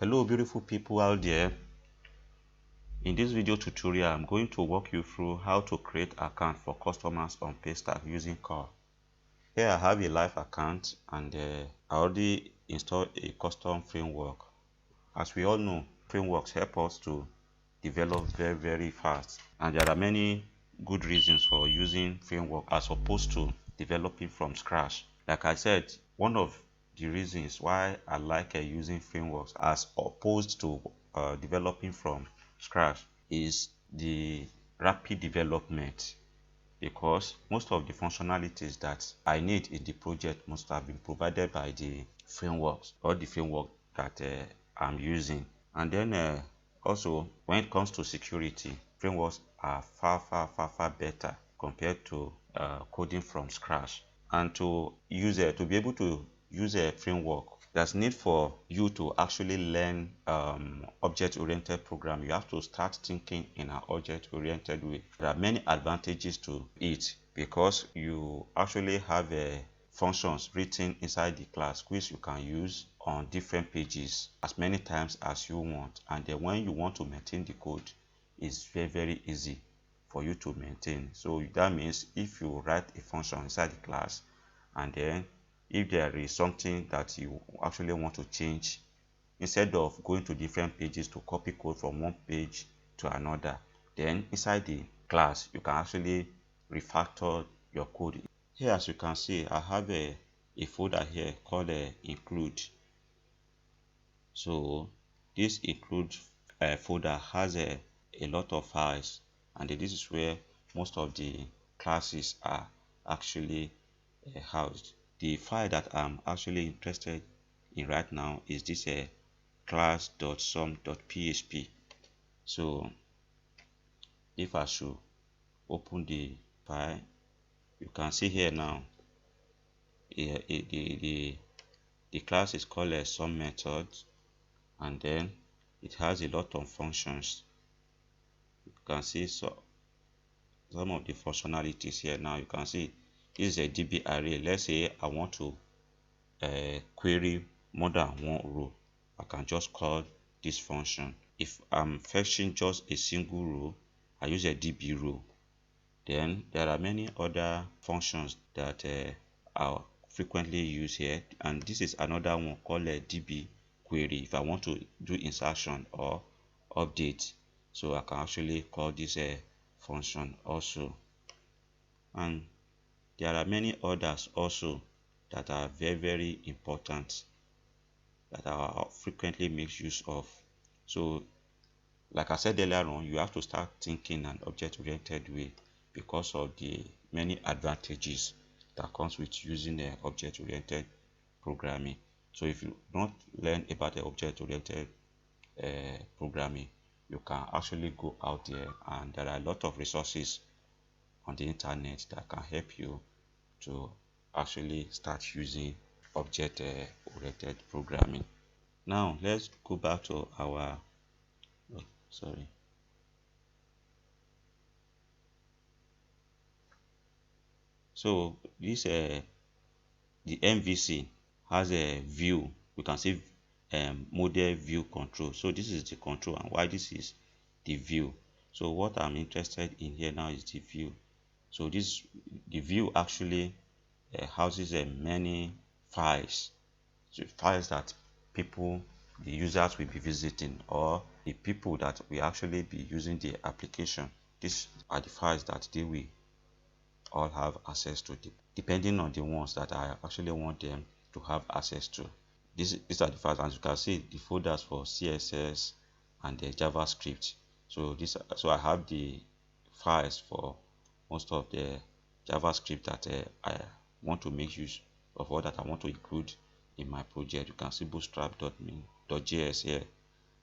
Hello beautiful people out there. In this video tutorial, I'm going to walk you through how to create account for customers on Paystack using Curl. Here I have a live account and I already installed a custom framework. As we all know, frameworks help us to develop very fast, and there are many good reasons for using framework as opposed to developing from scratch. Like I said, one of the reasons why I like using frameworks as opposed to developing from scratch is the rapid development, because most of the functionalities that I need in the project must have been provided by the frameworks or the framework that I'm using. And then also, when it comes to security, frameworks are far better compared to coding from scratch. And to be able to use a framework, there's need for you to actually learn object-oriented programming. You have to start thinking in an object-oriented way. There are many advantages to it because you actually have functions written inside the class which you can use on different pages as many times as you want, and then when you want to maintain the code, it's very easy for you to maintain. So that means if you write a function inside the class, and then if there is something that you actually want to change, instead of going to different pages to copy code from one page to another, then inside the class you can actually refactor your code. Here, as you can see, I have a folder here called include. So this include folder has a lot of files, and this is where most of the classes are actually housed. The file that I'm actually interested in right now is this class.sum.php. So if I should open the file, you can see here now the class is called a sum method, and then it has a lot of functions. You can see some of the functionalities here. Now you can see this is a DB array. Let's say I want to query more than one row. I can just call this function. If I'm fetching just a single row, I use a DB row. Then there are many other functions that are frequently used here, and this is another one called a DB query. If I want to do insertion or update, so I can actually call this a function also. And there are many others also that are very important that I frequently make use of. So like I said earlier on, you have to start thinking in an object-oriented way because of the many advantages that comes with using object-oriented programming. So if you don't learn about the object-oriented programming, you can actually go out there, and there are a lot of resources on the internet that can help you to actually start using object-oriented programming. Now let's go back to our So this the MVC has a view. We can see model view control. So this is the control, and why this is the view. So what I'm interested in here now is the view. So the view actually houses many files. So files that the users will be visiting, or the people that will actually be using the application. These are the files that they will all have access to, depending on the ones that I actually want them to have access to. These are the files, as you can see, the folders for CSS and the JavaScript. So I have the files for most of the JavaScript that I want to make use of, or that I want to include in my project. You can see bootstrap.js here,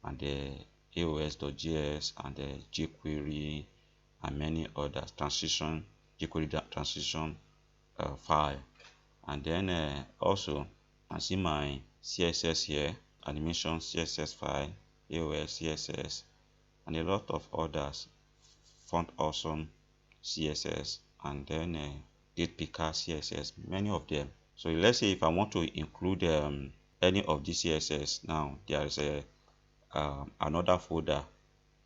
and the aos.js, and the jQuery, and many others. jQuery transition file, and then also I see my CSS here, animation CSS file, aos CSS, and a lot of others, font awesome CSS, and then date picker CSS, many of them. So let's say if I want to include any of the CSS, now there is another folder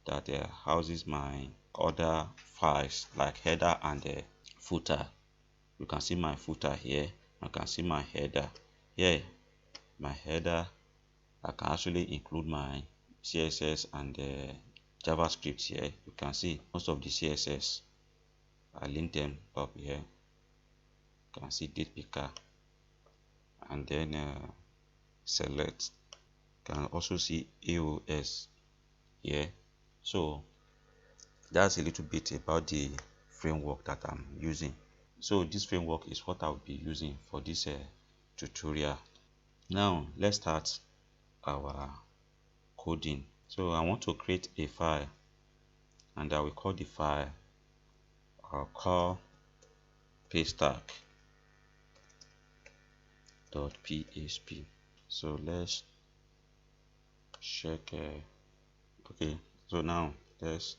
that houses my other files like header and footer. You can see my footer here. You can see my header here. My header, I can actually include my CSS and JavaScript here. You can see most of the CSS, I link them up here. You can see date picker and then select. You can also see AOS here. So that's a little bit about the framework that I'm using. So this framework is what I'll be using for this tutorial. Now let's start our coding. So I want to create a file, and I will call the file call paystack.php. So let's check. Okay, so now let's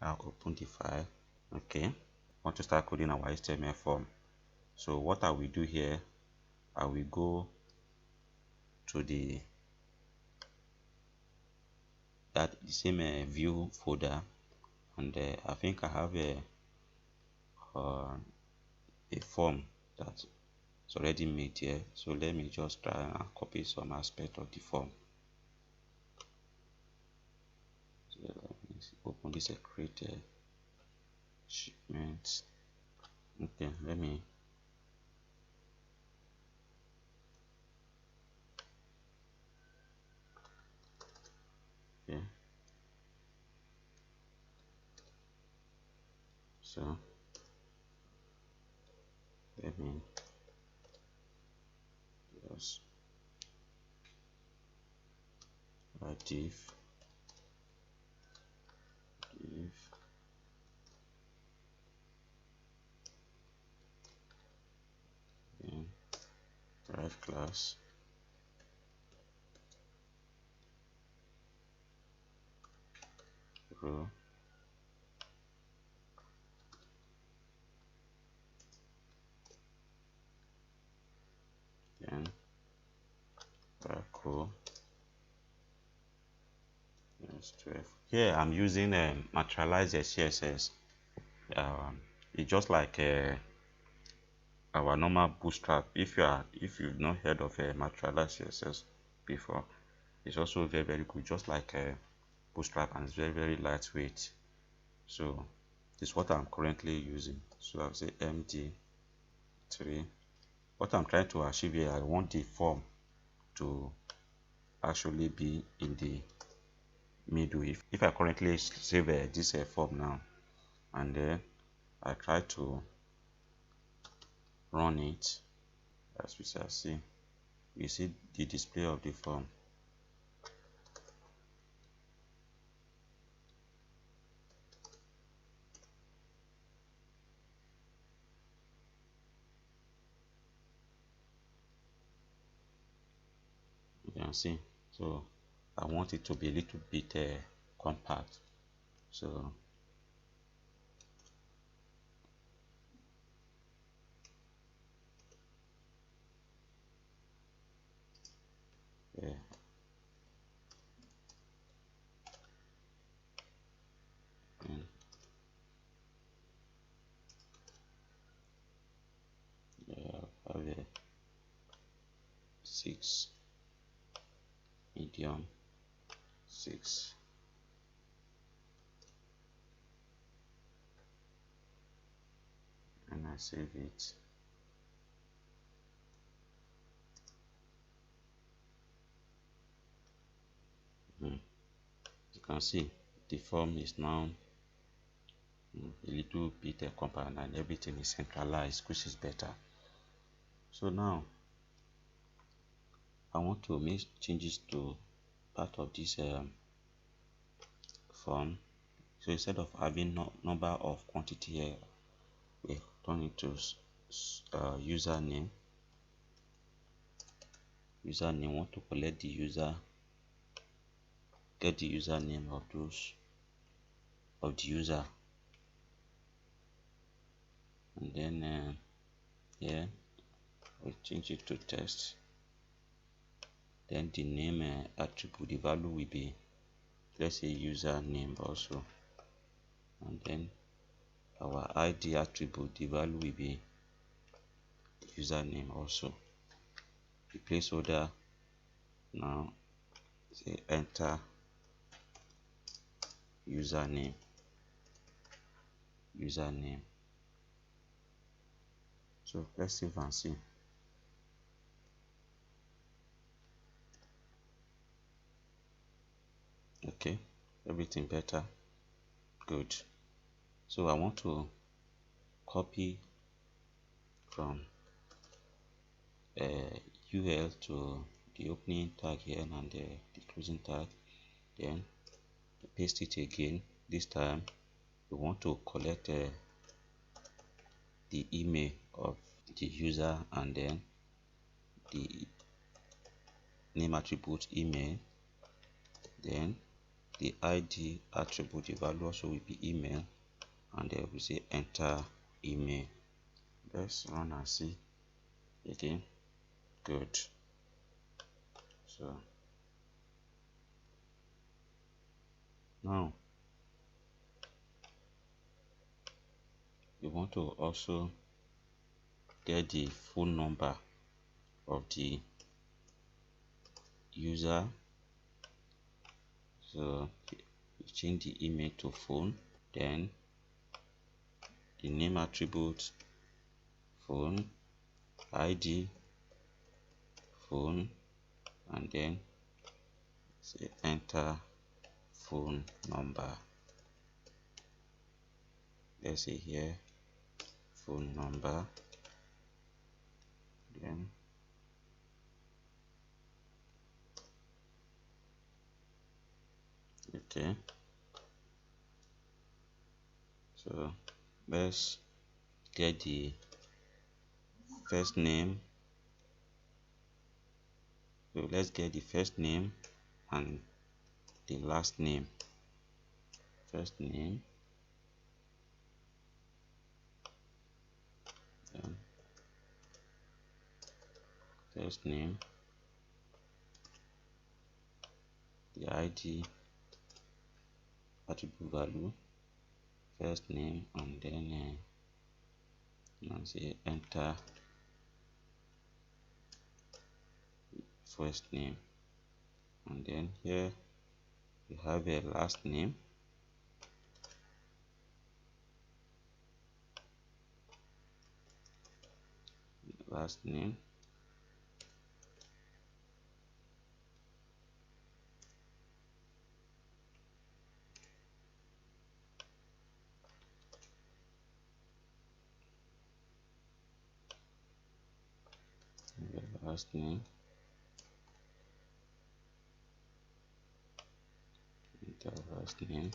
open the file. Okay, I want to start coding our HTML form. So what I will do here, I will go to the same view folder, and I think I have a form that's already made here. So let me just try and copy some aspect of the form. So let me open this create shipment. Okay, let me so let me just div then drive class row then row. Yes, 12. Here I'm using materialize CSS. It's just like our normal bootstrap. If you've not heard of materialize CSS before, it's also very good, just like bootstrap, and it's very lightweight. So this is what I'm currently using. So I'll say md3. What I'm trying to achieve here, I want the form to actually be in the middle. If I currently save this form now, and then I try to run it, as we shall see, you see the display of the form. You can see. So I want it to be a little bit compact. So yeah. And yeah, I have a 6 medium 6. And I save it. You can see the form is now a little bit compact, and everything is centralized, which is better. So now I want to make changes to part of this form. So instead of having number of quantity here, we turn it to username. Want to collect the user, get the username of the user, and then here we change it to text. Then the name attribute, the value will be let's say username also, and then our id attribute, the value will be username also. The placeholder, now say enter username. So let's save and see. Okay, everything better. Good. So I want to copy from UL to the opening tag here and the closing tag, then paste it again. This time we want to collect the email of the user and then the name attribute email, then the id attribute, the value also will be email, and then we say enter email. Let's run and see again. Good. So now we want to also get the phone number of the user. So we change the email to phone, then the name attribute phone, id phone, and then say enter phone number. Let's say here phone number, then okay. So let's get the first name. So let's get the first name and the last name. First name, then first name, the id attribute value, first name, and then say enter first name, and then here we have a last name, last name, enter last name,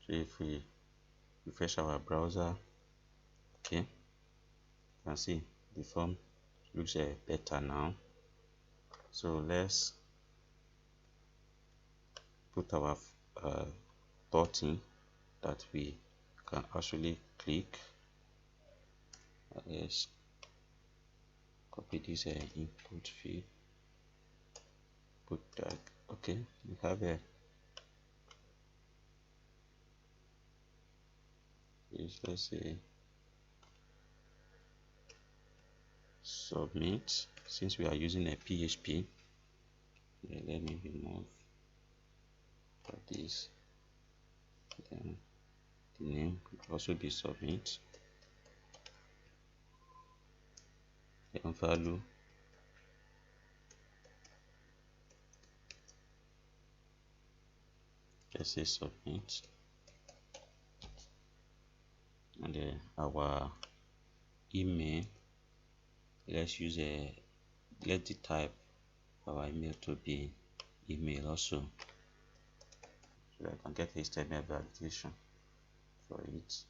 so if we refresh our browser, okay, you can see the form looks better now. So let's put our button that we can actually click. Let's copy this input field, put tag. Okay, we have a let's say submit. Since we are using a PHP, let me remove this, then the name will also be submit, then value, let's say submit, and our email, let's use let the type of our email to be email also, so I can get HTML validation for it.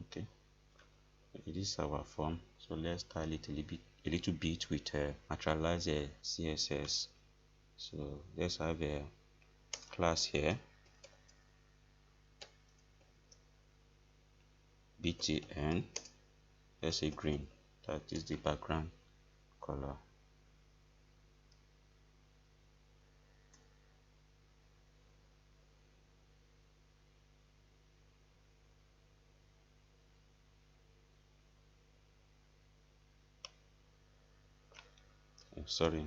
Okay, this is our form, so let's style it a little a little bit with materialize CSS. So let's have a class here, btn, let's say green, that is the background color. Sorry,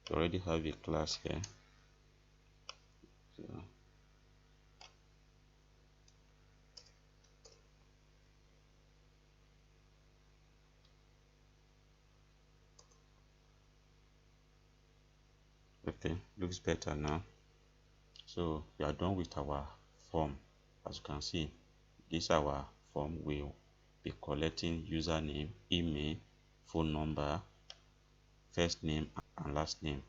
we already have a class here. So okay, looks better now. So we are done with our form. As you can see, this our form will be collecting username, email, phone number, first name and last name.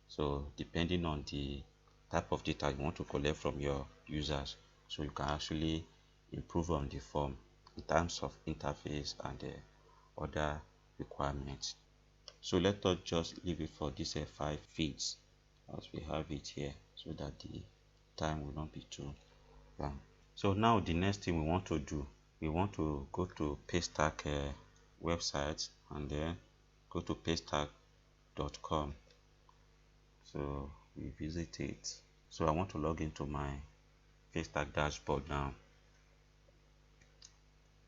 So depending on the type of data you want to collect from your users, so you can actually improve on the form in terms of interface and other requirements. So let us just leave it for this 5 feeds as we have it here, so that the time will not be too long. So now the next thing we want to do, we want to go to Paystack website and then go to paystack.com. So we visit it. So I want to log into my Paystack dashboard now.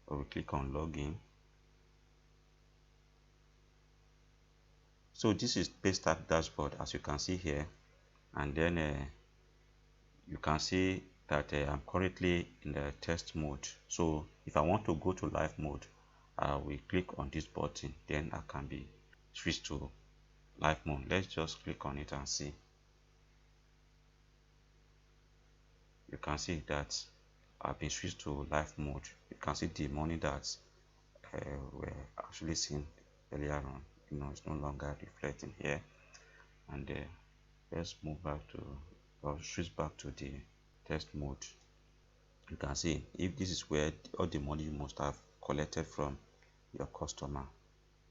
So we click on login. So this is Paystack dashboard, as you can see here, and then you can see that I'm currently in the test mode. So if I want to go to live mode, I will click on this button, then I can be switched to live mode. Let's just click on it and see. You can see that I've been switched to live mode. You can see the money that were actually seen earlier on, it's no longer reflecting here. And let's move back to, or switch back to the test mode. You can see if this is where all the money you must have collected from your customer,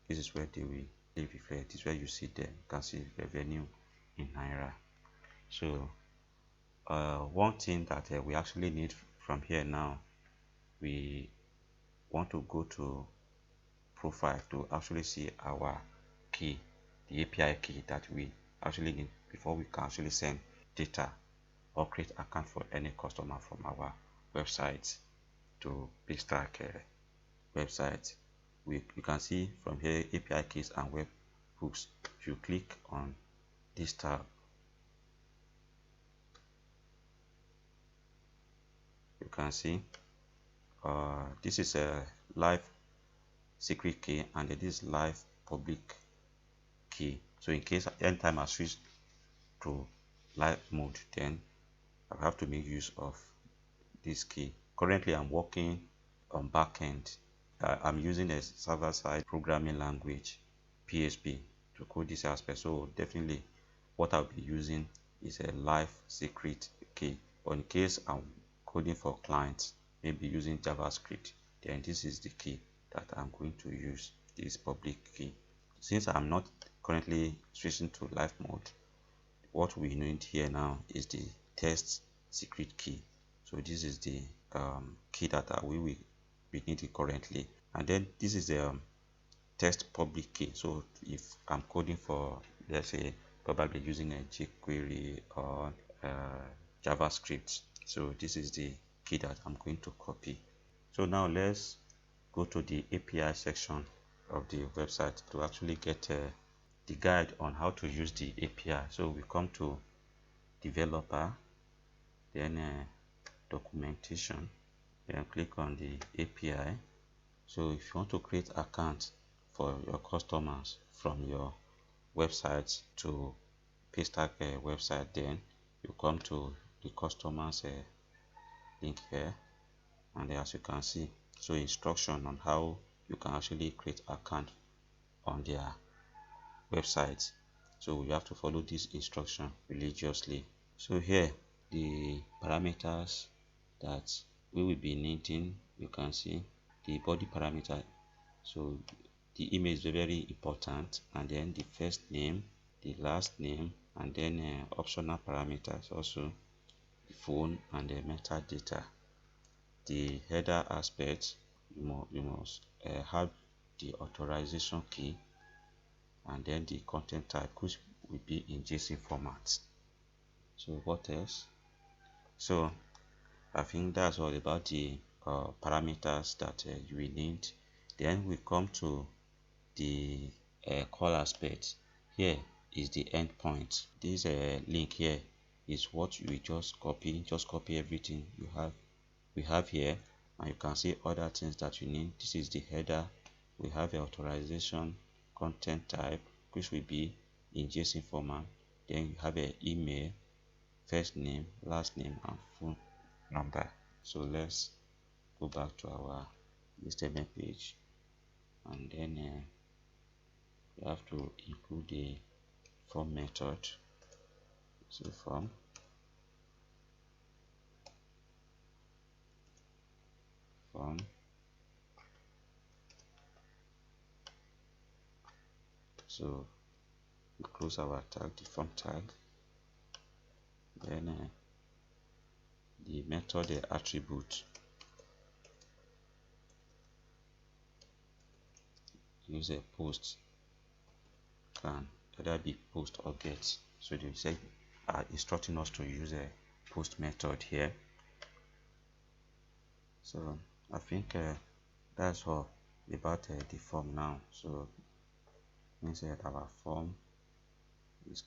this is where they will reflect. This is where you see them. You can see revenue in naira. So one thing that we actually need from here now, we want to go to profile to actually see our key, the API key that we actually need before we can actually send data or create account for any customer from our website to Paystack website. You can see from here API keys and webhooks. If you click on this tab, you can see this is a live secret key and this is live public key. So in case anytime I switch to live mode, then I have to make use of this key. Currently I'm working on backend. I'm using a server-side programming language, PHP, to code this aspect. So definitely what I'll be using is a live secret key. Or in case I'm coding for clients, maybe using JavaScript, then this is the key that I'm going to use, this public key. Since I'm not currently switching to live mode, what we need here now is the test secret key. So this is the key that we need it currently, and then this is the test public key. So if I'm coding for, let's say, probably using a jQuery or JavaScript, so this is the key that I'm going to copy. So now let's go to the API section of the website to actually get the guide on how to use the API. So we come to developer, then documentation, then click on the API. So if you want to create account for your customers from your website to Paystack website, then you come to the customers link here, and as you can see, so instruction on how you can actually create account on their website. So you have to follow this instruction religiously. So here the parameters that we will be needing, you can see the body parameter. So the email is very important, and then the first name, the last name, and then optional parameters also, the phone and the metadata. The header aspect, you must have the authorization key, and then the content type, which will be in JSON format. So what else? So I think that's all about the parameters that you will need. Then we come to the call aspect. Here is the endpoint. This link here is what you just copy everything we have here, and you can see other things that you need. This is the header. We have the authorization, content type, which will be in JSON format. Then you have an email, first name, last name, and phone number. So let's go back to our HTML page, and then we have to include the form method. So form, so we close our tag, the form tag. Then the method attribute, use a post, can either be post or get. So they say are instructing us to use a post method here. So I think that's all about the form now. So means that our form is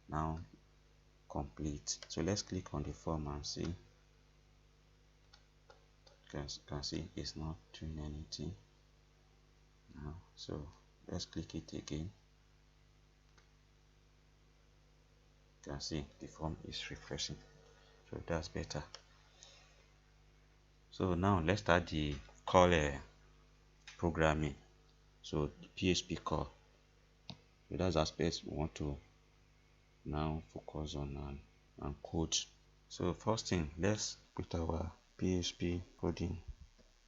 now complete. So let's click on the form and see. You can see it's not doing anything now. So let's click it again. You can see the form is refreshing. So that's better. So now let's start the call programming. So the PHP Curl. So that's aspects we want to now focus on and code. So first thing, let's put our PHP coding.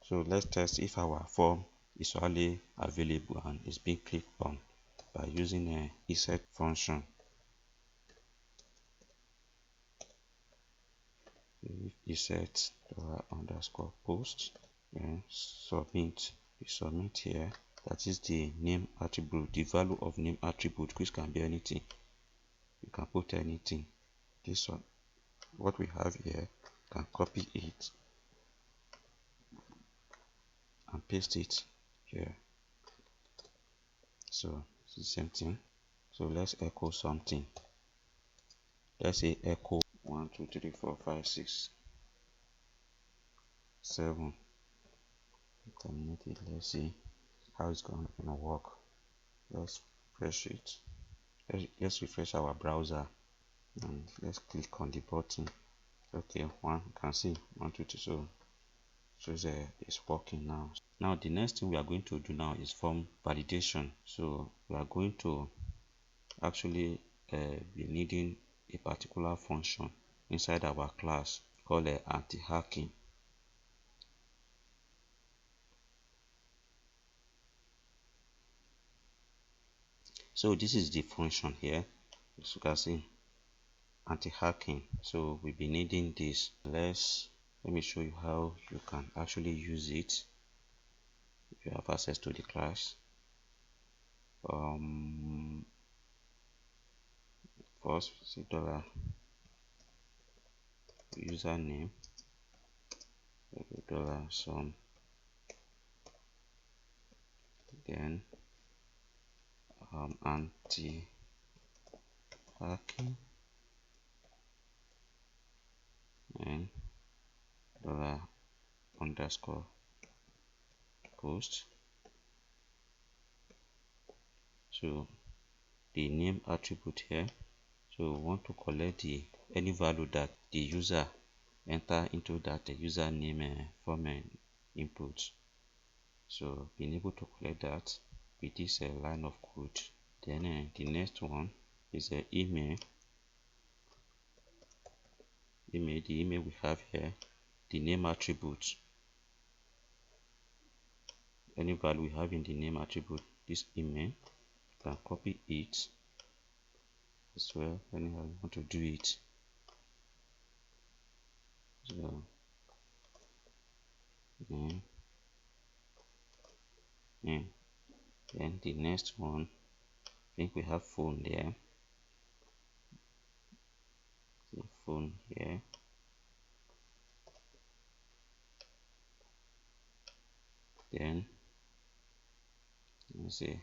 So let's test if our form is already available and is being clicked on by using a insert function. Insert underscore post, and submit. We submit here. That is the name attribute, the value of name attribute, which can be anything. You can put anything. This one, what we have here, can copy it and paste it here. So it's the same thing. So let's echo something. Let's say echo 1 2 3 4 5 6 7. Terminate it. Let's see how it's going to work. Let's refresh it. Let's refresh our browser and let's click on the button. Okay, you can see 1 2 3. So it's working now. Now the next thing we are going to do now is form validation. So we are going to actually be needing a particular function inside our class called anti-hacking. So this is the function here, as you can see, anti-hacking. So we'll be needing this. Let me show you how you can actually use it if you have access to the class. First, $, username, $sum, then anti-hacking, and $_ post. So the name attribute here. So we want to collect any value that the user enter into that username form input. So being able to collect that with this line of code. Then the next one is the email. The email we have here, the name attribute. any value we have in the name attribute, this email, can copy it as well anyhow you want to do it. So name, then the next one, I think we have phone there. So phone here, then let's say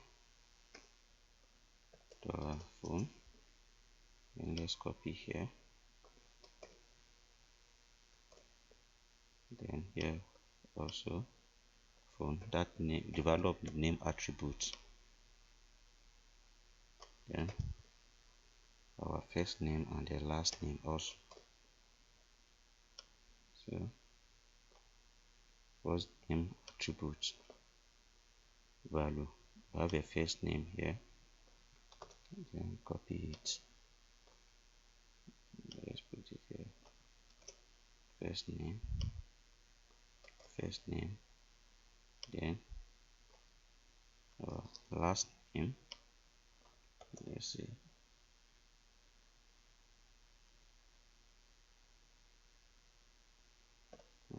$phone, and let's copy here, then here also phone, that name, the value of the name attribute, then our first name and the last name also. So first name attribute value, we have a first name here, then copy it, let's put it here, first name, then our last name, let's see,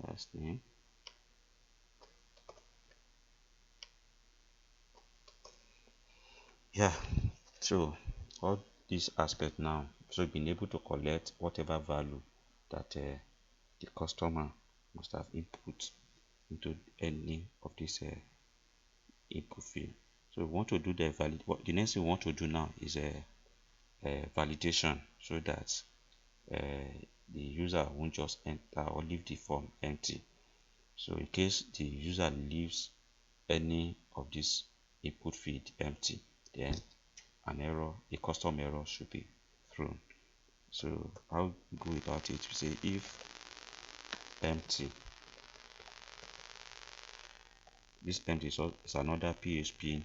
last name, yeah. So all this aspect now, so being able to collect whatever value that the customer must have input into any of this input field. So we want to do the the next thing we want to do now is a validation, so that the user won't just enter or leave the form empty. So in case the user leaves any of this input field empty, then an error, a custom error should be thrown. So how we go about it, we say if empty, this empty is another PHP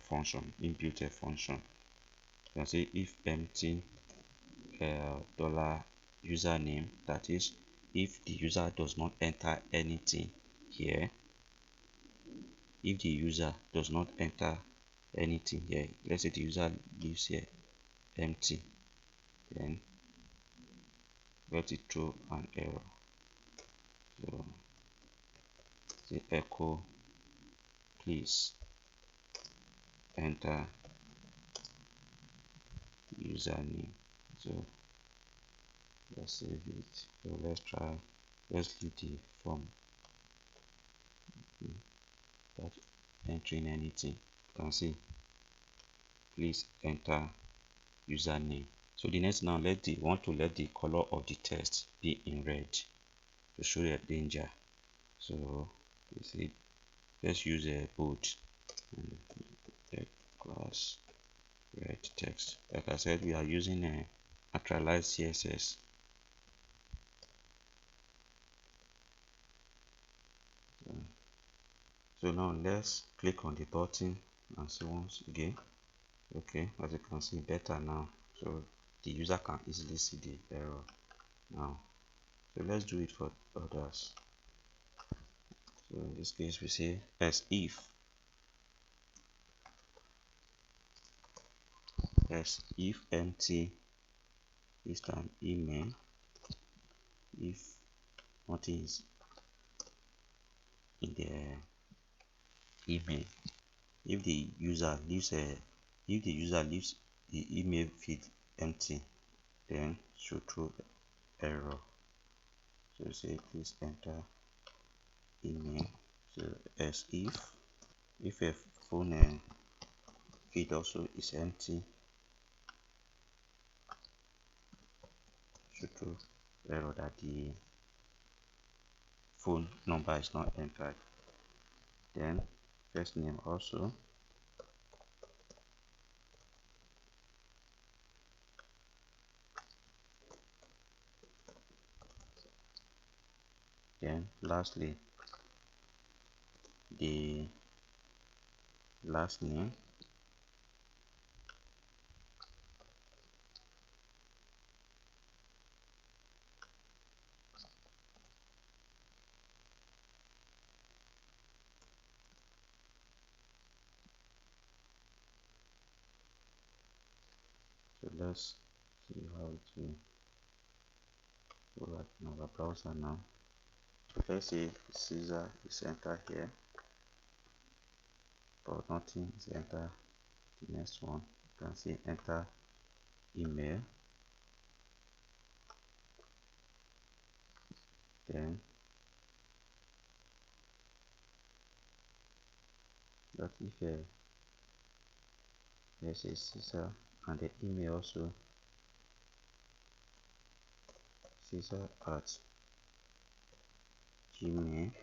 function, inbuilt function. You can say if empty dollar username, that is if the user does not enter anything here, if the user does not enter anything here, let's say the user leaves here empty, then let it throw an error. So say echo please enter username. So let's save it. So let's leave the form without entering anything. You can see please enter username. So the next, now want to let the color of the text be in red to show a danger. So you see, let's use a bold and class red text. Like I said, we are using a naturalized CSS. So now let's click on the button and see once again. Okay, as you can see, better now, so the user can easily see the error now. So let's do it for others. So in this case we say as if empty is an email, if nothing is in the email, if the user leaves the email field empty, then should throw error. So say please enter email. So as if a phone feed also is empty, should throw error that the phone number is not entered. Then first name also, then lastly the last name, So let's see how it will go in our browser now. So let's say Caesar is entered here, but nothing is entered. The next one, you can see enter email, then that if there's a Caesar and the email also Caesar at gmail.com.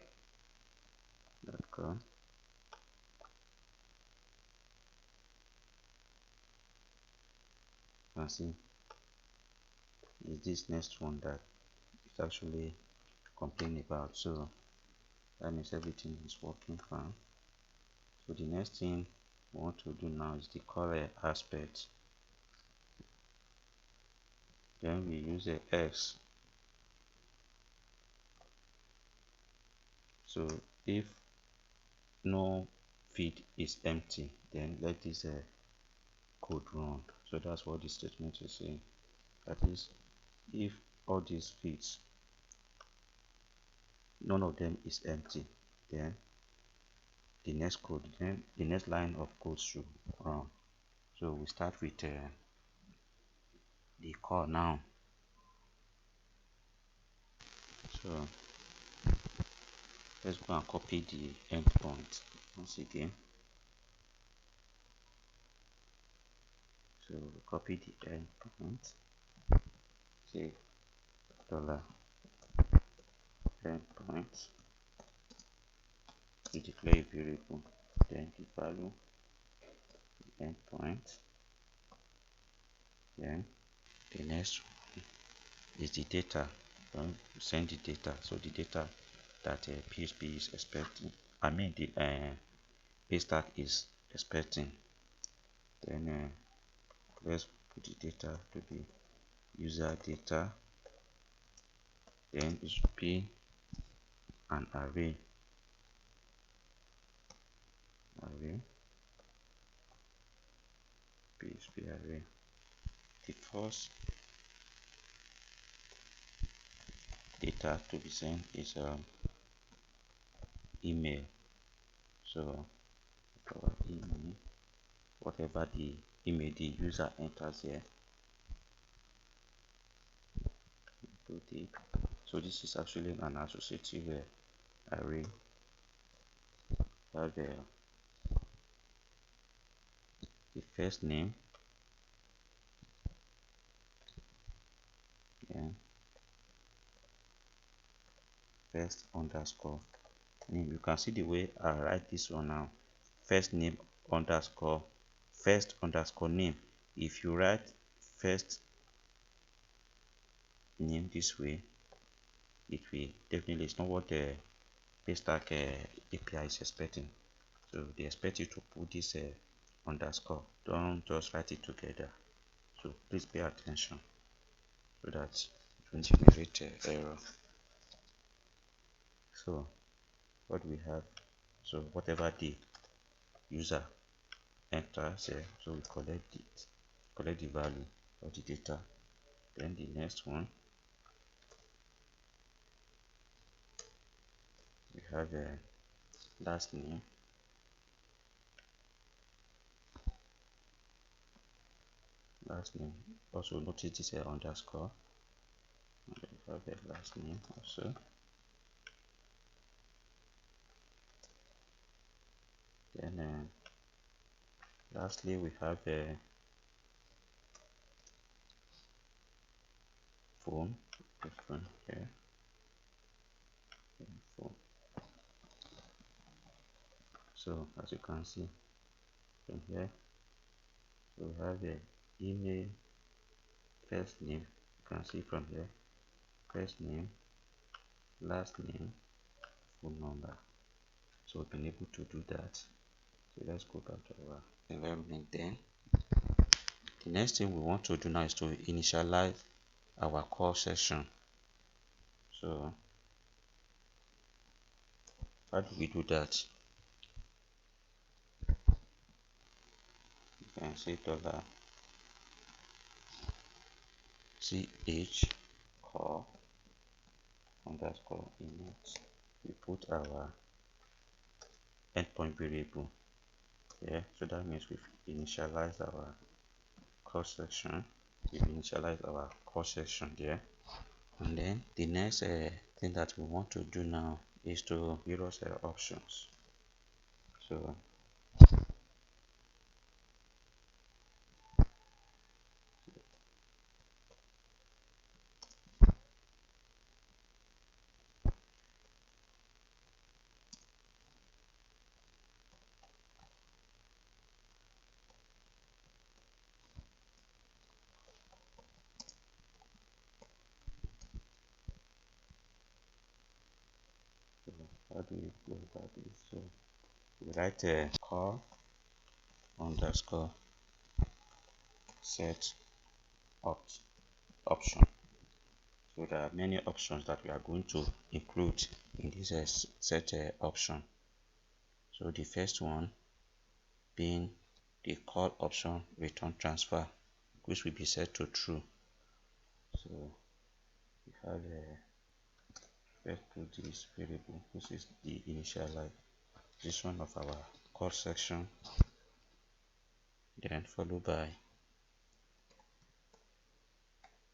You can see is this next one that it's actually complaining about. So that means everything is working fine. So the next thing we want to do now is the color aspect. Then we use a X. So if no feed is empty, then let this code run. So that's what the statement is saying. That is, if all these feeds, none of them is empty, then the next code, then the next line of code should run. So we start with the call now. So let's go and copy the endpoint once again. So we copy the endpoint, say dollar endpoint, we declare a variable, then the value endpoint, then the next one is the data. Send the data, so the data that PHP is expecting, I mean the Paystack is expecting. Then let's put the data to be user data, then it should be an array PHP array. The first data to be sent is email. So our email, whatever the email the user enters here, put it. So this is actually an associative array. Have the first name, then first underscore name. You can see the way I write this one now. First name underscore first underscore name. If you write first name this way, it will definitely, it's not what the Paystack API is expecting. So they expect you to put this underscore. Don't just write it together. So please pay attention so that it won't generate error. So what we have, so whatever the user enters here, so we collect the value of the data. Then the next one, we have a last name, also notice this underscore, and we have a last name also. Then lastly we have a phone, here, phone. So as you can see from here, we have a email, first name. You can see from here, first name, last name, phone number. So we've been able to do that. So let's go back to our environment. Then the next thing we want to do now is to initialize our call session. So how do we do that? You can say dollar ch call underscore init. We put our endpoint variable here, so that means we've initialized our call section. We've initialized our call section there, and then the next thing that we want to do now is to give us options. So how do we go about this? So we write a call underscore set option. So there are many options that we are going to include in this set option. So the first one being the call option return transfer, which will be set to true. So we have let's put this variable, which is the initialization of our call section, then followed by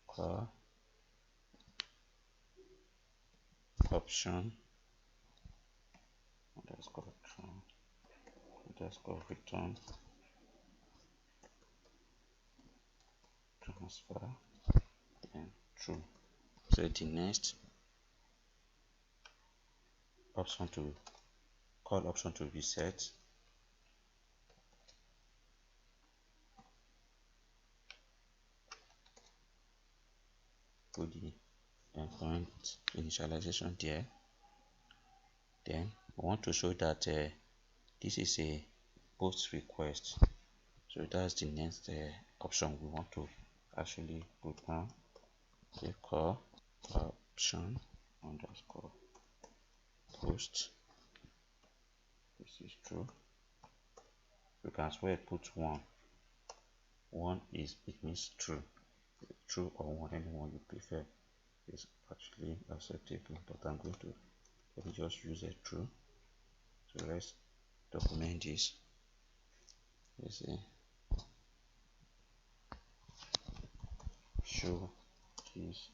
call option underscore return transfer, then true. So the next option to call option to be set put the endpoint initialization there. Then we want to show that this is a post request, so that's the next option we want to actually put now. The call option underscore post, this is true. You can as well put one is, it means true or one, anyone you prefer is actually acceptable, but I'm going to let me just use a true. So let's document this. Let's see, show this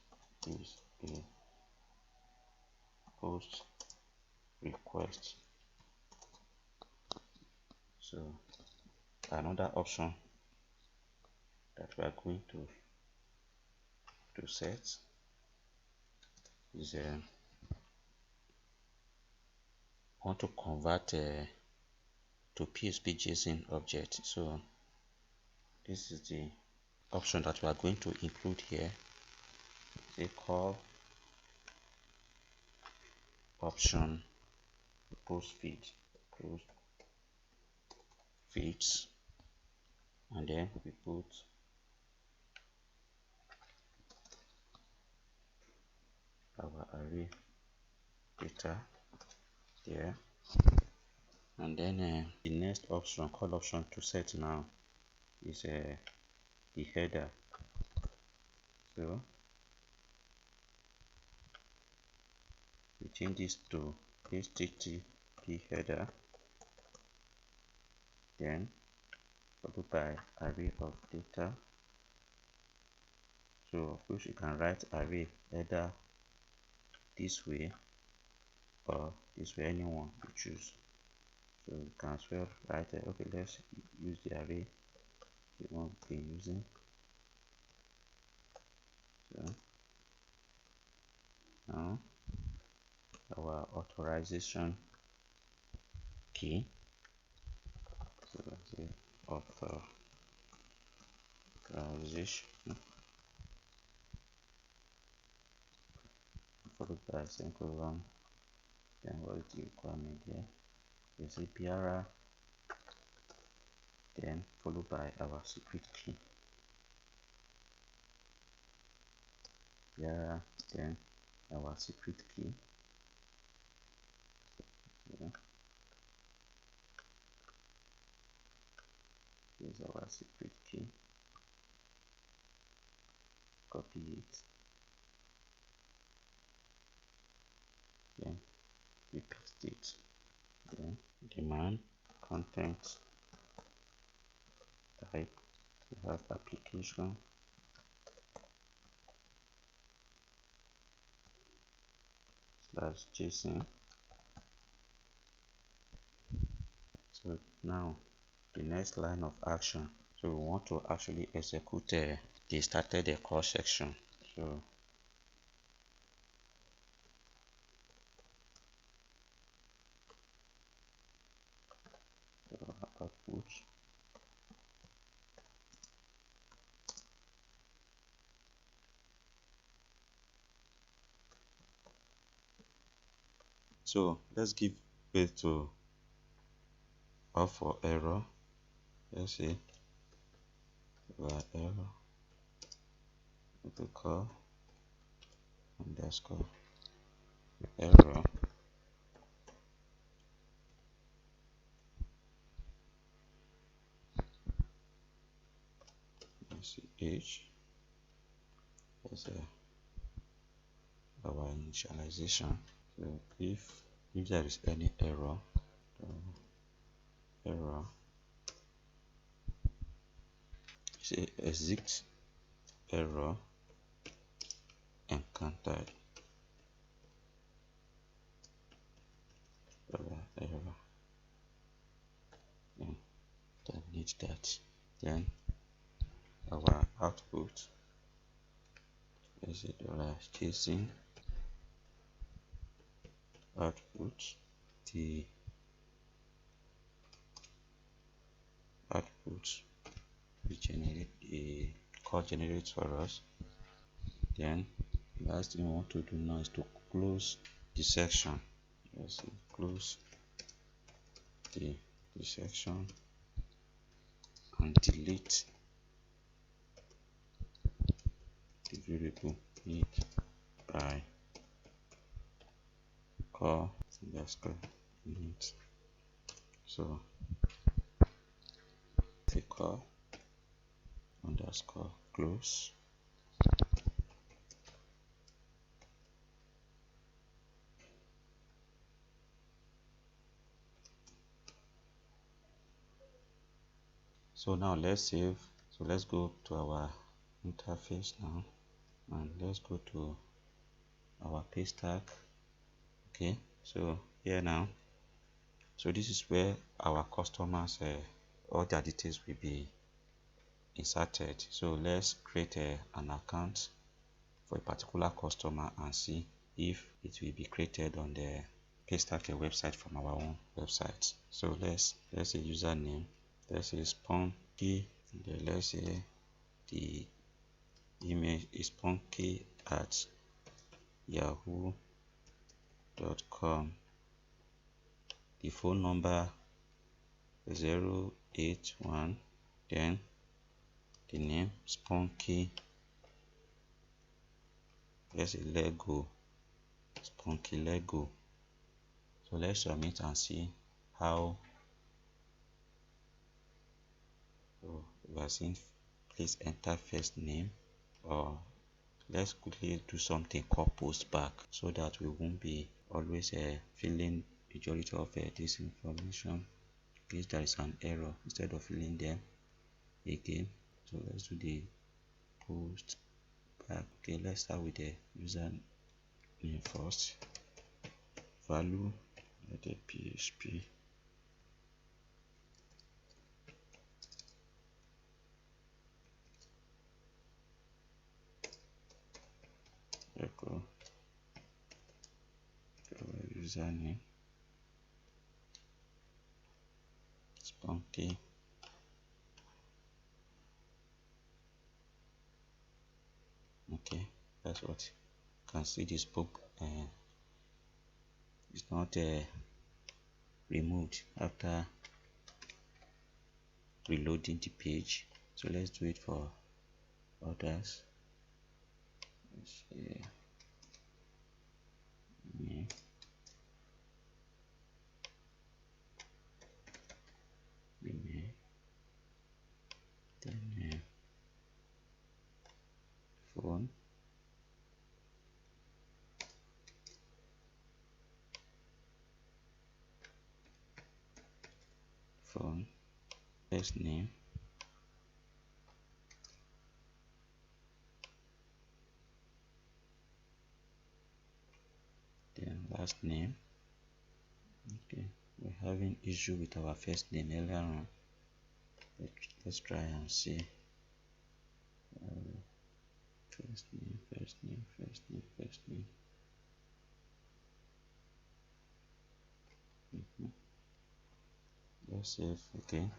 is a post request. So another option that we are going to set is want to convert to PHP JSON object. So this is the option that we are going to include here. Say call option post feeds, and then we put our array data there, and then the next option, call option to set now, is the header. So we change this to http header, then followed by array of data. So of course you can write array either this way or this way, anyone you choose. So you can as well write okay, let's use the array we want to be using. So now our authorization key, so let's say authorization followed by semicolon, then what is the requirement here? Is a BRR, then followed by our secret key, BRR, then our secret key. Yeah. Here's our secret key. copy it, then we paste it, then demand content type to have application slash JSON. So now the next line of action, so we want to actually execute the started call section. So output, so let's give birth to or for error. Let's say error call underscore error. H. Let's say our initialization. So if there is any error, say exit error encountered, error, then terminate that. Then our output, let's say $chasing output, the output we generate the call generates for us. Then last thing we want to do now is to close the section. Let's see, close the section and delete the variable need by call underscore init. So the call underscore close. So now let's save. So let's go to our interface now, and let's go to our Paystack. Okay, so here now, so this is where our customers all their details will be inserted. So let's create an account for a particular customer and see if it will be created on the Paystack website from our own website. So let's say username, let's say spunky, then let's say the email is spunky@yahoo.com, the phone number 081, then the name spunky, let's say Lego, spunky Lego. So let's submit and see how. So we are seeing please enter first name, or let's quickly do something called post back so that we won't be always filling majority of this information in case there is an error instead of filling them again. So let's do the post back. Okay, let's start with the username first. Value, the PHP echo username spunky, okay, that's what you can see. This book is not removed after reloading the page. So let's do it for others. Let's see. Then phone, first name, then last name. Okay, we're having issue with our first name earlier on. Let's try and see. First name. Let's save again.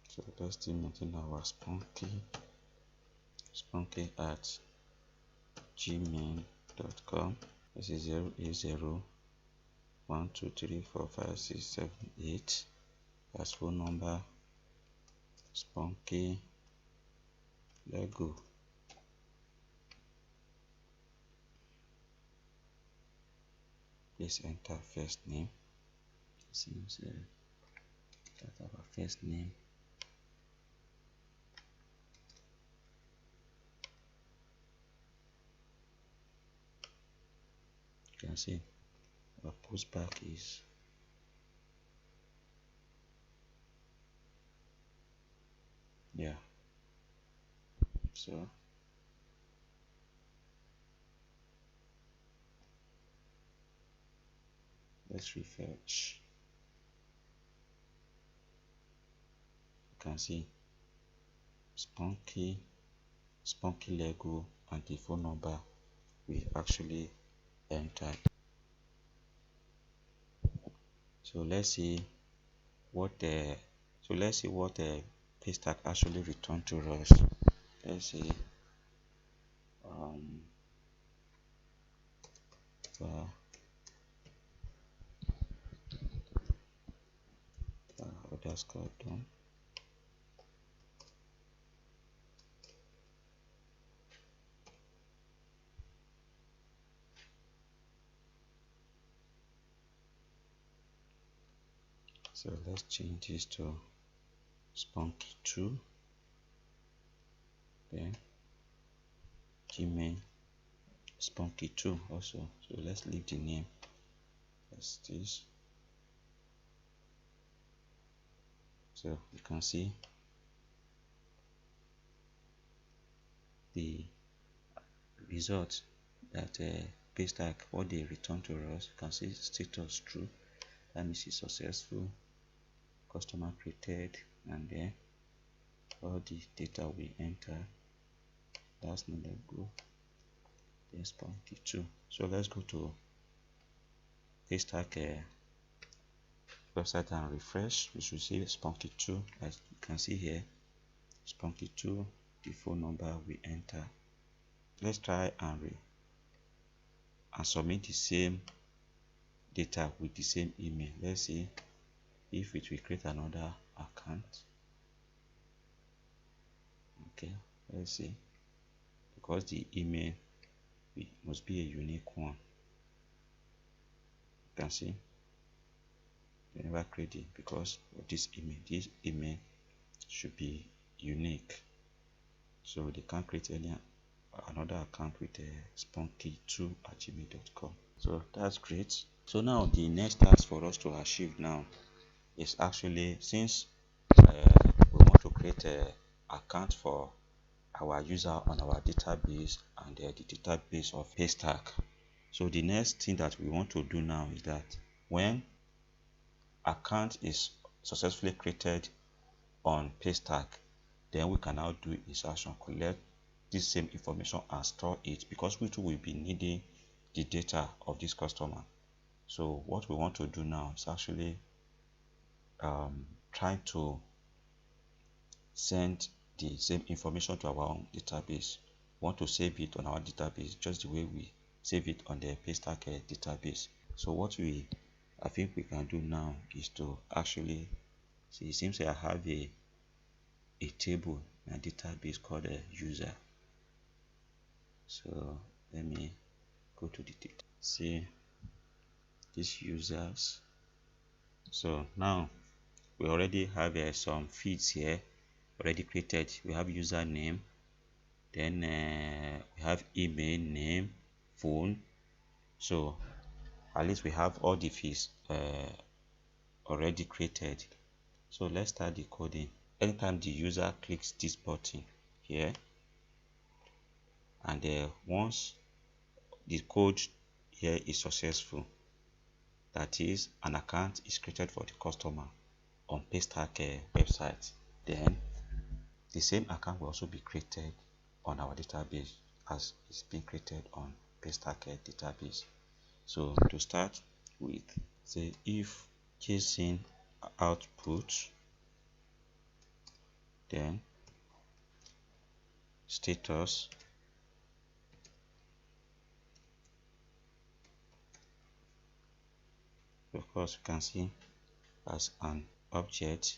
So let's still maintain our spunky at gmail.com. This is 08012345678. As phone number, spunky lego. Please enter first name. Seems that our first name. You can see our postback is so let's refresh. You can see spunky lego and the phone number we actually entered. So let's see what Paystack actually returned to us. Let's see underscore done. So let's change this to spunky2, then Gmail spunky2 also. So let's leave the name as this. So you can see the result that Paystack, what they return to us. You can see status true, that means it's successful, customer created, and then all the data we enter. That's not go. Then spunky2. So let's go to Paystack website and refresh. We should see spunky2, as you can see here. Spunky2, the phone number we enter. Let's try and submit the same data with the same email. Let's see if it will create another account. Okay, let's see, because the email must be a unique one. You can see they never create it because of this email should be unique, so they can't create another account with spunky2@gmail.com. So that's great. So now the next task for us to achieve now is actually, since we want to create an account for our user on our database and the database of Paystack. So the next thing that we want to do now is that when account is successfully created on Paystack, then we can now do insertion, collect this same information and store it, because we too will be needing the data of this customer. So what we want to do now is actually try to send the same information to our own database. We want to save it on our database just the way we save it on the Paystack database. So what I think we can do now is to actually see, it seems I have a table in a database called a user. So let me go to the data. See these users. So now we already have some fields here already created. We have username, then we have email, name, phone. So at least we have all the fields already created. So let's start the coding. Anytime the user clicks this button here, and once the code here is successful, that is, an account is created for the customer on Paystack website, then the same account will also be created on our database as it's been created on Paystack database. So to start with, say if JSON output, then status, of course you can see as an object.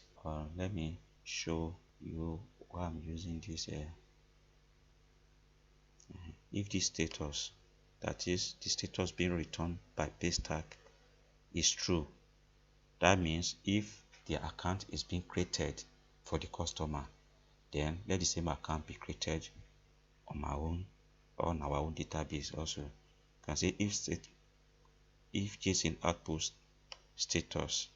Let me show you why I'm using this. If this status, that is the status being returned by Paystack, is true, that means if the account is being created for the customer, then let the same account be created on our own database also. You can say if JSON output status,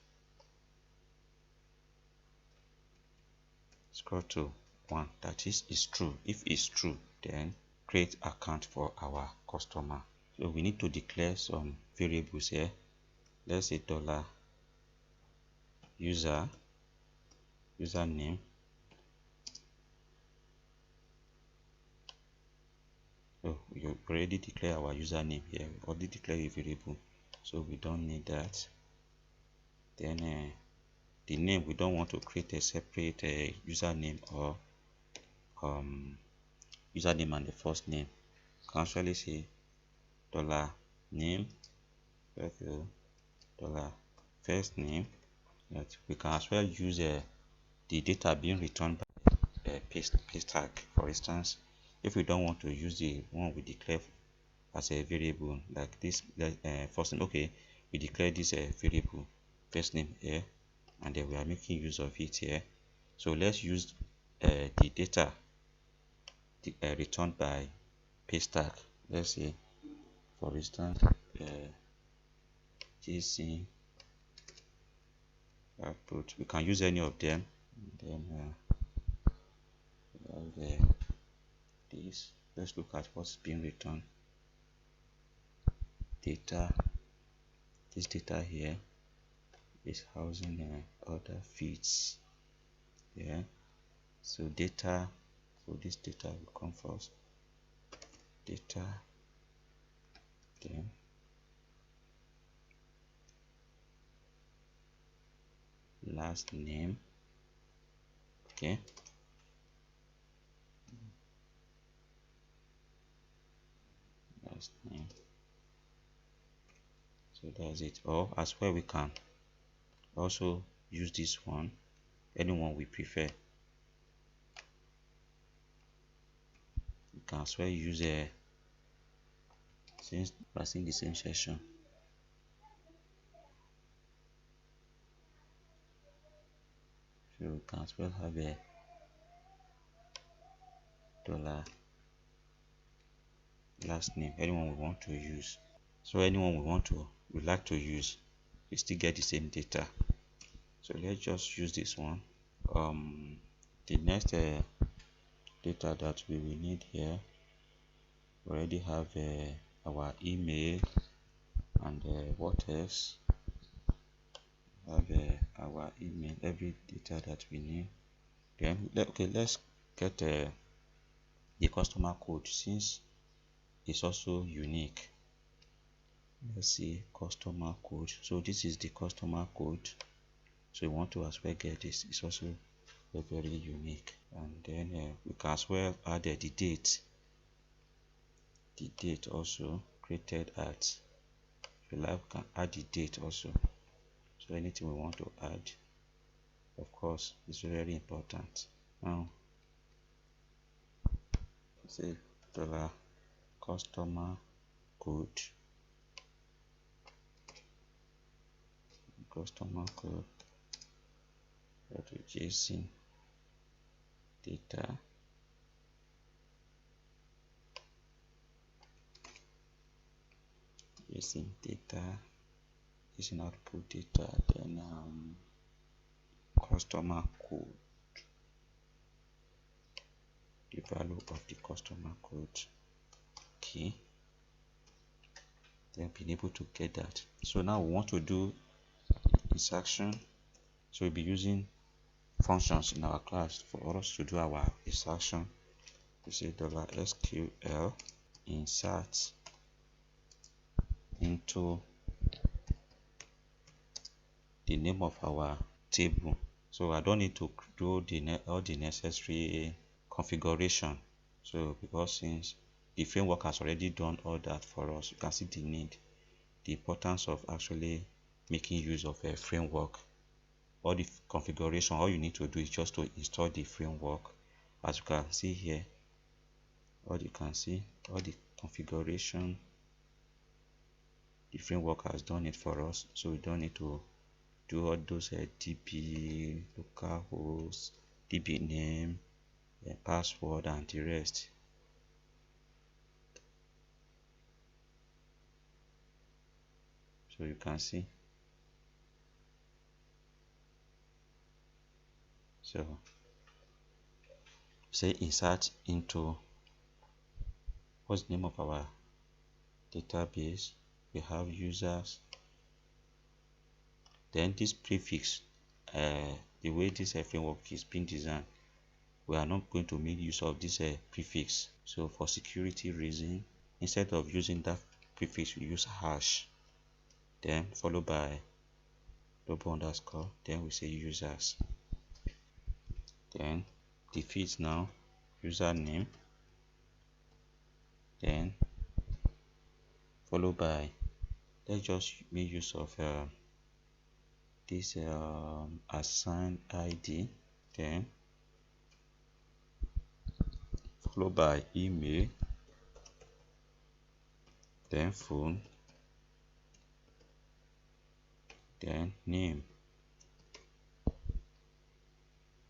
scroll to 1, that is true. If it's true, then create account for our customer. So we need to declare some variables here. Let's say username. So we already declare our username here. We already declare a variable, so we don't need that. Then the name, we don't want to create a separate username or username and the first name. You can actually say $name $first name. That we can as well use the data being returned by Paystack. For instance, if we don't want to use the one we declare as a variable like this, first name, okay, we declare this variable first name here, and then we are making use of it here. So let's use the data returned by Paystack. Let's say, for instance, JSON output. We can use any of them. Then we have this. Let's look at what's being returned. Data. This data here is housing other fields. Yeah. So data. So this data will come first. Data. Then last name. Okay. Last name. So that's it. Or as well, we can also use this one, anyone we prefer. We can as well use since we're seeing the same session. So we can as well have a last name, anyone we want to use. So anyone we like to use, we still get the same data. So let's just use this one. The next data that we will need here, we already have our email, and what else? Have our email, every data that we need. Then okay, let's get the customer code, since it's also unique. Let's see customer code. So this is the customer code, so we want to as well get this. It's also very unique. And then we can as well add the date also created at. If you like, we can add the date also. So anything we want to add, of course, is very important. Now say $customer code customer code to JSON data, JSON data, JSON output data, then customer code, the value of the customer code key, then being able to get that. So now we want to do insertion, so we'll be using functions in our class. For us to do our insertion, we say $SQL insert into the name of our table. So I don't need to do all the necessary configuration. So because since the framework has already done all that for us, you can see the importance of actually making use of a framework. All the configuration, all you need to do is just to install the framework. As you can see here, all the configuration, the framework has done it for us, so we don't need to do all those DB, localhost, DB name, password, and the rest. So you can see. So say insert into, what's the name of our database? We have users. Then this prefix, the way this framework is being designed, we are not going to make use of this prefix. So for security reason, instead of using that prefix, we use hash, then followed by double underscore, then we say users. Then defeat now username, then followed by, let's just make use of this assign ID, then followed by email, then phone, then name,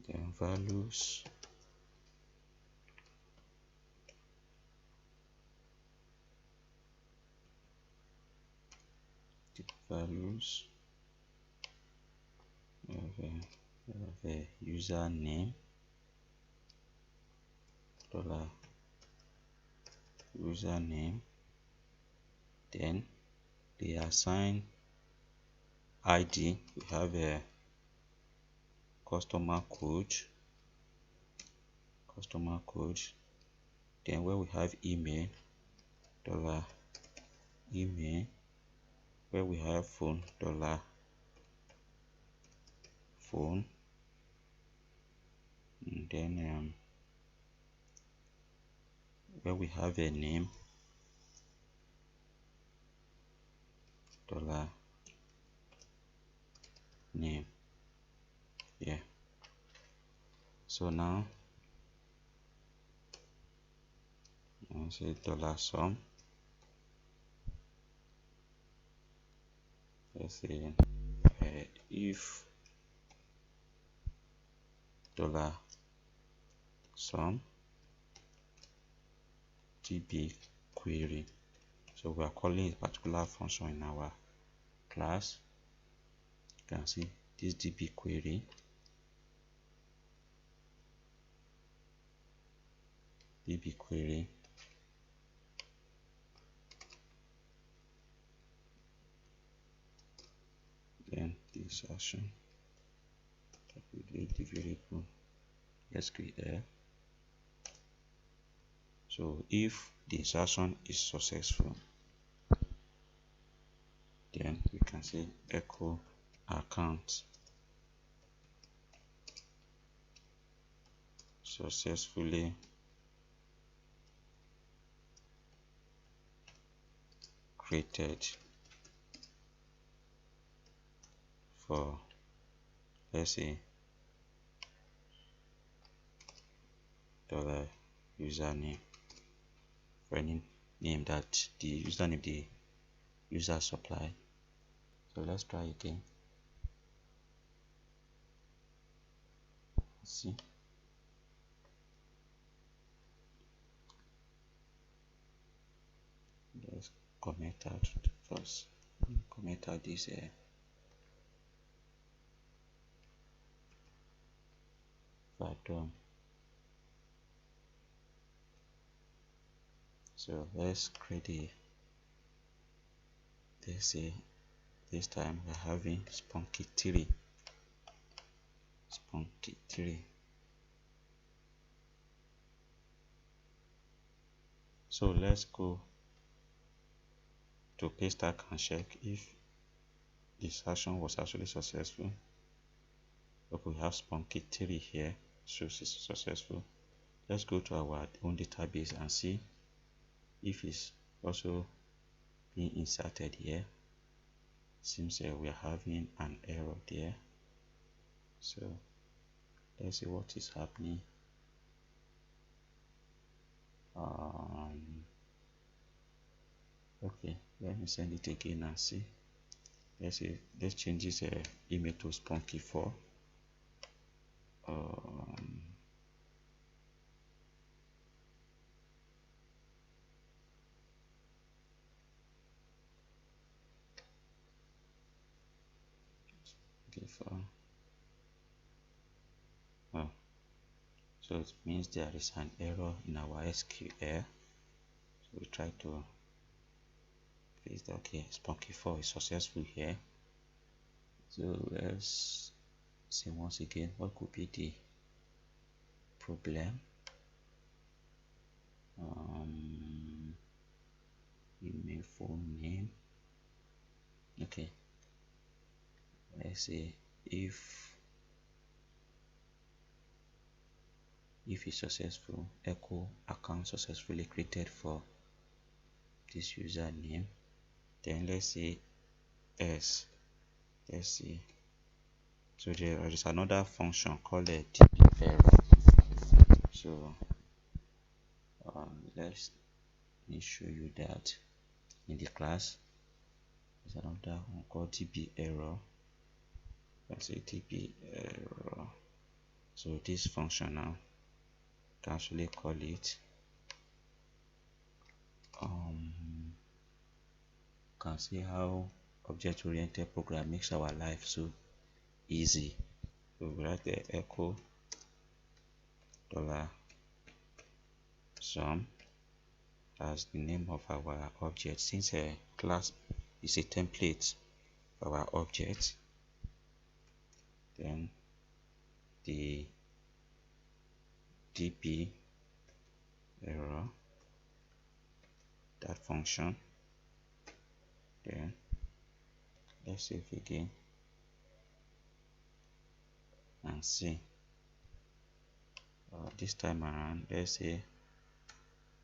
then values, of a username, username, then the assign ID, we have a customer code, then where we have email, email, where we have phone, phone, and then where we have a name, name. Yeah. So now I'll say $sum. Let's say if $sum db query. So we are calling a particular function in our class. You can see this db query, then this action, the variable SQL. So if the insertion is successful, then we can say echo account successfully created for, let's say, username, for any name that the username the user supply. So let's try again. See, let's comment out first. Comment out this done. So let's create a, let's say this time we're having spunky 3. So let's go to Paystack and check if this action was actually successful. Look, we have spunky 3 here, shows it's successful. Let's go to our own database and see if it's also being inserted here. Seems we are having an error there. So let's see what is happening. Okay, let me send it again and see. Let's see, let's change this email to spunky 4. Okay, oh, so it means there is an error in our SQL. So we try to fix that. Okay, spunky 4 is successful here. So let's see once again what could be the problem. Email, phone name. Okay, let's see if it's successful. Echo account successfully created for this username. Then let's see s. Let's see. So there is another function called a dp error. So let me show you that in the class. There's another one called dp error. Let's say dp error. So this function now can actually call it. Can see how object-oriented program makes our life so easy. So we write the echo $sum as the name of our object. Since a class is a template for our object, then the dp error, that function. Then let's save again and see. This time around, let's say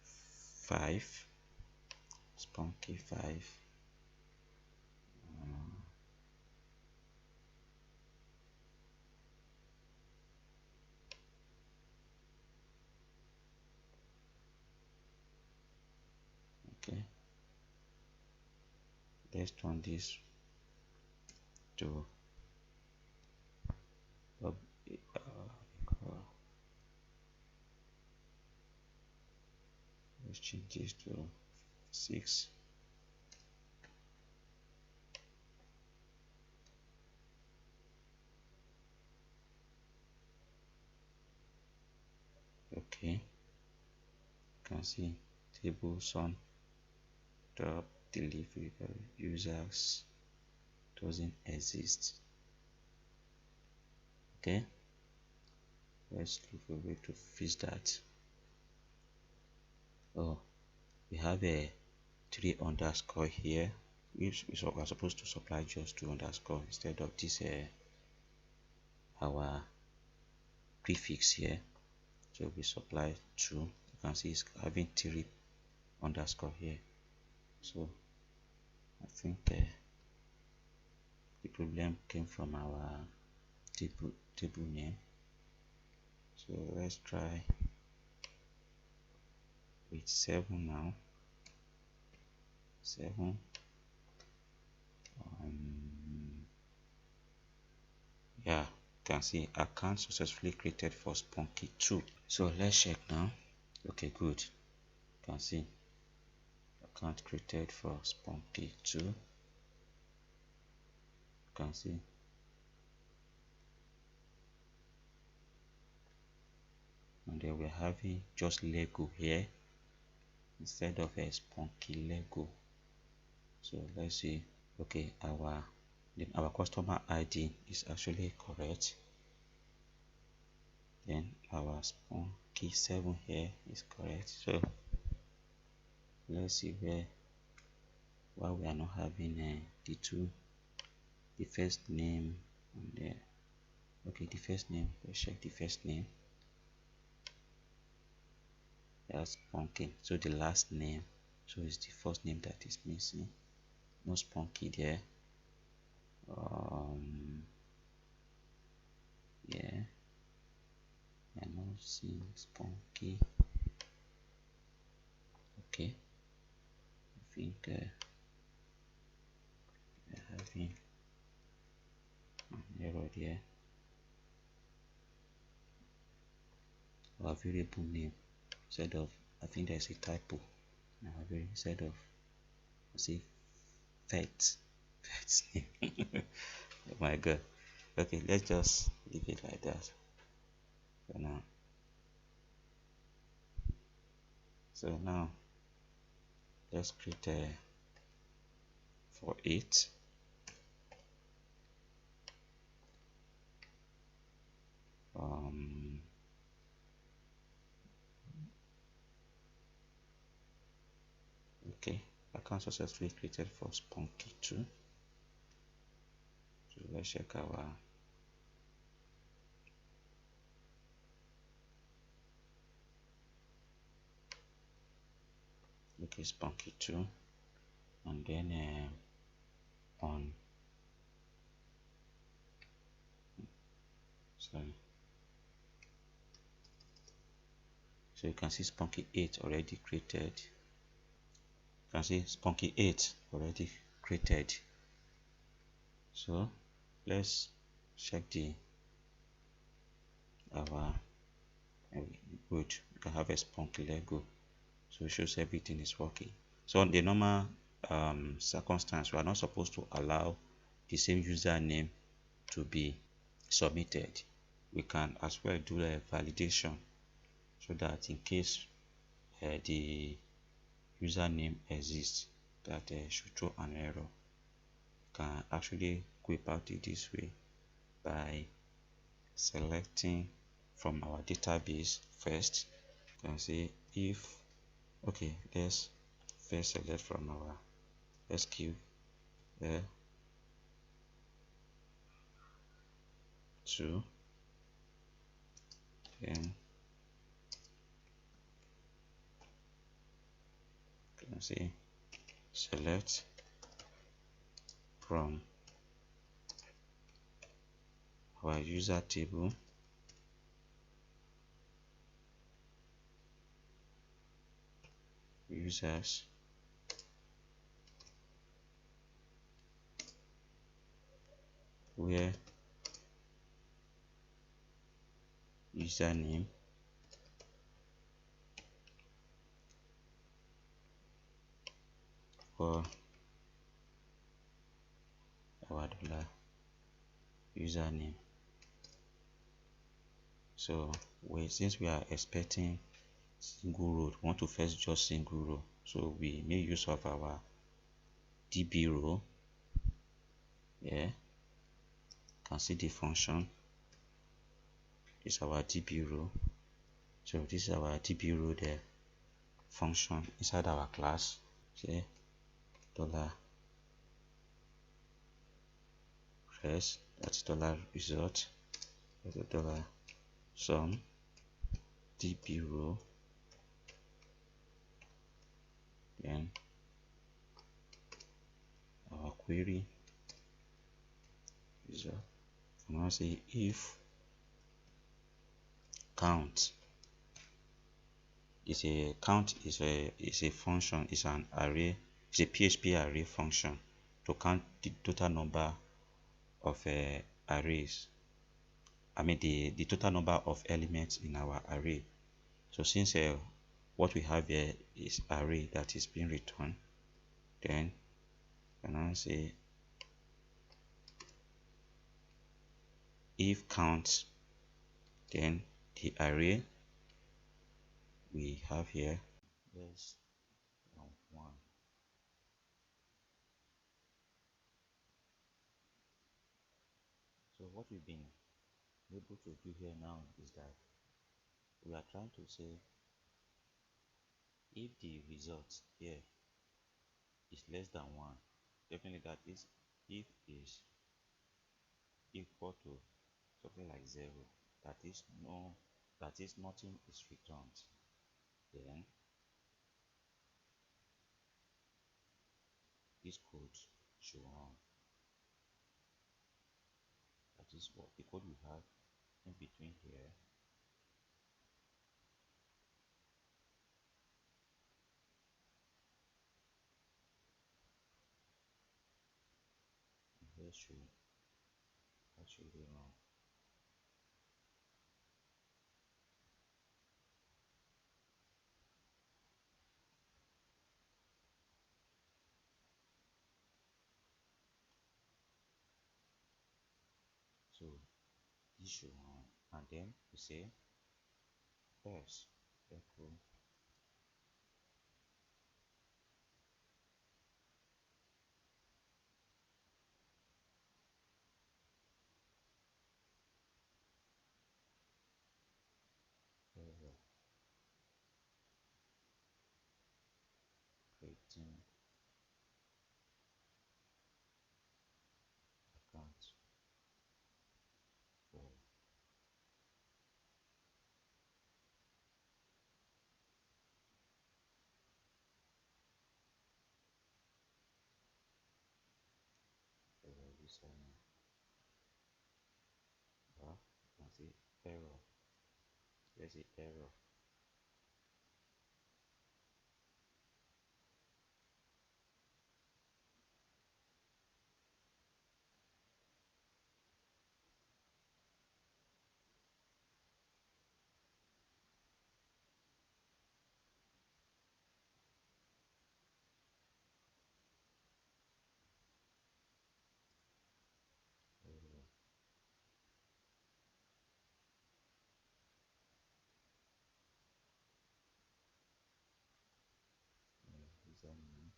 5, spunky 5. Okay, let's turn this to let's change this to 6. Okay, you can see table sum dot delivery users doesn't exist. Okay, let's look for a way to fix that. Oh, we have a 3 underscore here, which we are supposed to supply just 2 underscore instead of this our prefix here. So we supply 2. You can see it's having 3 underscore here. So I think the problem came from our table name. So let's try with 7 now. 7. Yeah, can see account successfully created for Spunky2. So let's check now. Okay, good. You can see account created for Spunky2. You can see. And then we're having just Lego here instead of a Spunky Lego. So let's see. Okay, our customer ID is actually correct. Then our Spunky7 here is correct. So let's see why we are not having the first name on there. Okay, the first name. Let's check the first name. That's Spunky. So the last name. So it's the first name that is missing. No Spunky there. Yeah. I'm not seeing Spunky. Okay. I think we're having an error there. Our variable name instead of, I think there's a typo. Instead of, say, Fet's name. Oh my god. Okay, let's just leave it like that for now. So now let's create for it. Okay, account successfully created for Spunky2. So let's check our Spunky2, and then on sorry. So you can see Spunky8 already created. You can see Spunky8 already created. So let's check our good. You can have a Spunky Lego, so it shows everything is working. So on the normal circumstance, we are not supposed to allow the same username to be submitted. We can as well do a validation so that in case the username exists that should throw an error, you can actually go about it this way by selecting from our database first. You can say if, okay, let's first select from our SQL to then you can say select from our user table users where username for our username. So since we are expecting single row, we want to first just single row, so we make use of our db row. Yeah, can see the function is our db row. So this is our db row, the function inside our class. Say $res, that's $result, $sum db row, then our query result. And now say if count is a function, is an array, it's a PHP array function to count the total number of arrays the total number of elements in our array. So since what we have here is array that is being returned, then can I say if count, then the array we have here is 1. So what we've been able to do here now is that we are trying to say if the result here is less than 1, definitely that is if is equal to something like 0, that is nothing is returned, then this code should run. That is what the code we have in between here. And here should actually run. So this should run, and then we say else echo error creating account for error username. Well, you can see error. There's the error. Error. Username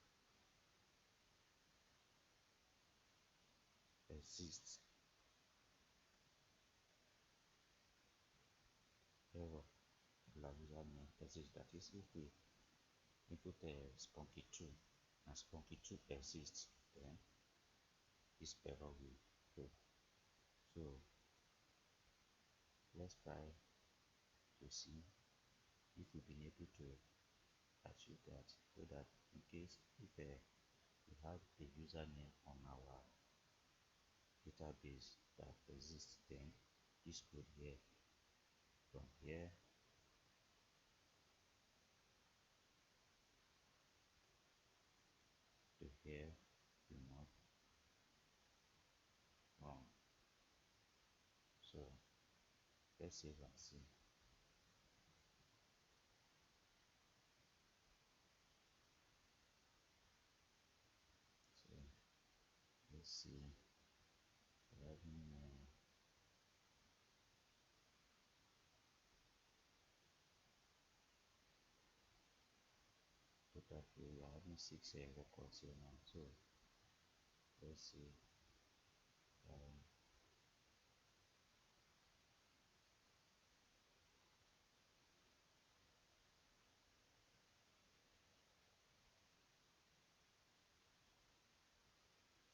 exists. Error. Username exists. That is if we input spunky2 and spunky2 exists, then this error will go. So let's try to see if we've been able to achieve that, so that in case if we have a username on our database that exists, then this code here from here to here will not run. So let's save and see. So let's see, having total we are having 6 records here now. So let's see,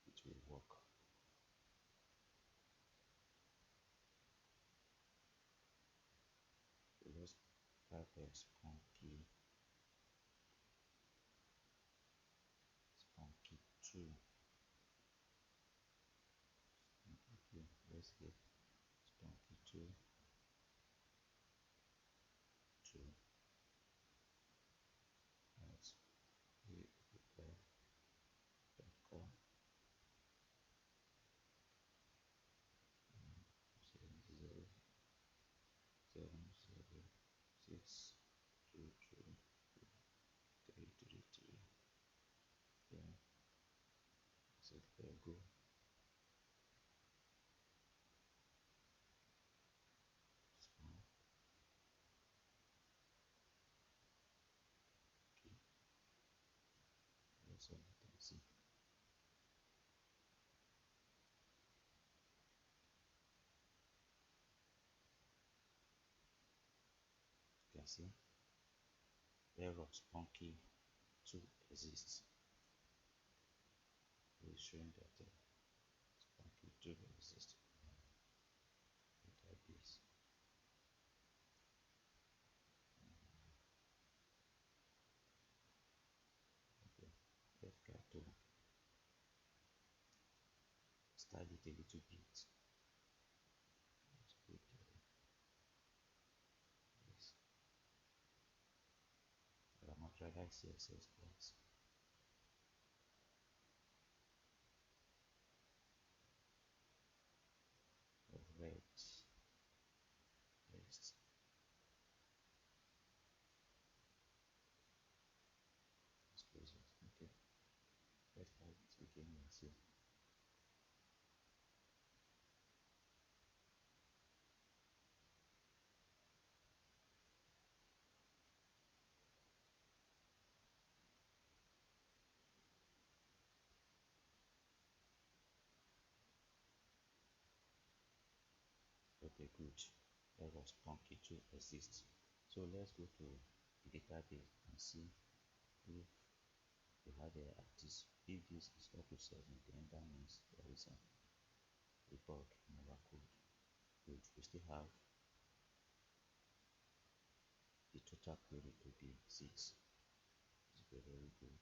it will work. So let's type spunky2. Let's get spunky2 2 at com. So there you go. Okay. That's all you can see. You can see error spunky 2 exists. It's showing that spunky 2 exists in the database. Okay, let's try to style it a little bit. Let's put this parameterize CSS class. Red text. Let's close it. Okay, let's try it again and see. Okay, good. Error spunky 2 exists. So let's go to the database and see if we have at this. If this is up to 7, then that means there is a bug in our code. Good. We still have the total query to be 6. It's very good.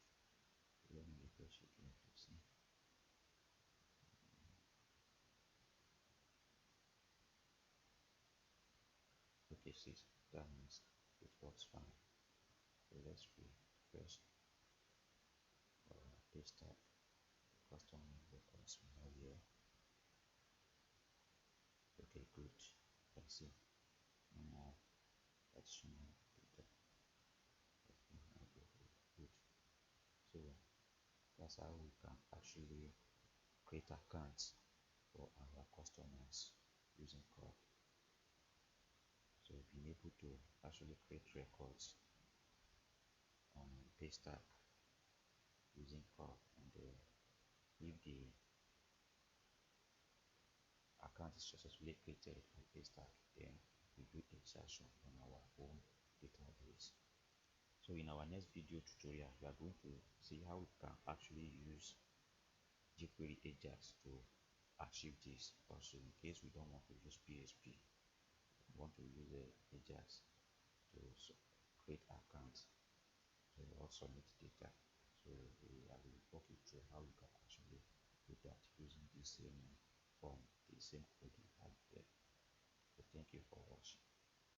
Let me refresh again to see. Okay, 6. That means it works fine. So let's refresh our Paystack custom records now here. Okay, good. Let's see. No more additional data. Good. So that's how we can actually create accounts for our customers using Curl. So being able to actually create records on Paystack using Curl, and if the account is successfully created on Paystack, then we do insertion on our own database. So in our next video tutorial, we are going to see how we can actually use jQuery Ajax to achieve this. Also, in case we don't want to use PHP, we want to use Ajax to create accounts to also submit data. So I will walk you through how you can actually do that using the same form, the same code you have there. So thank you for watching.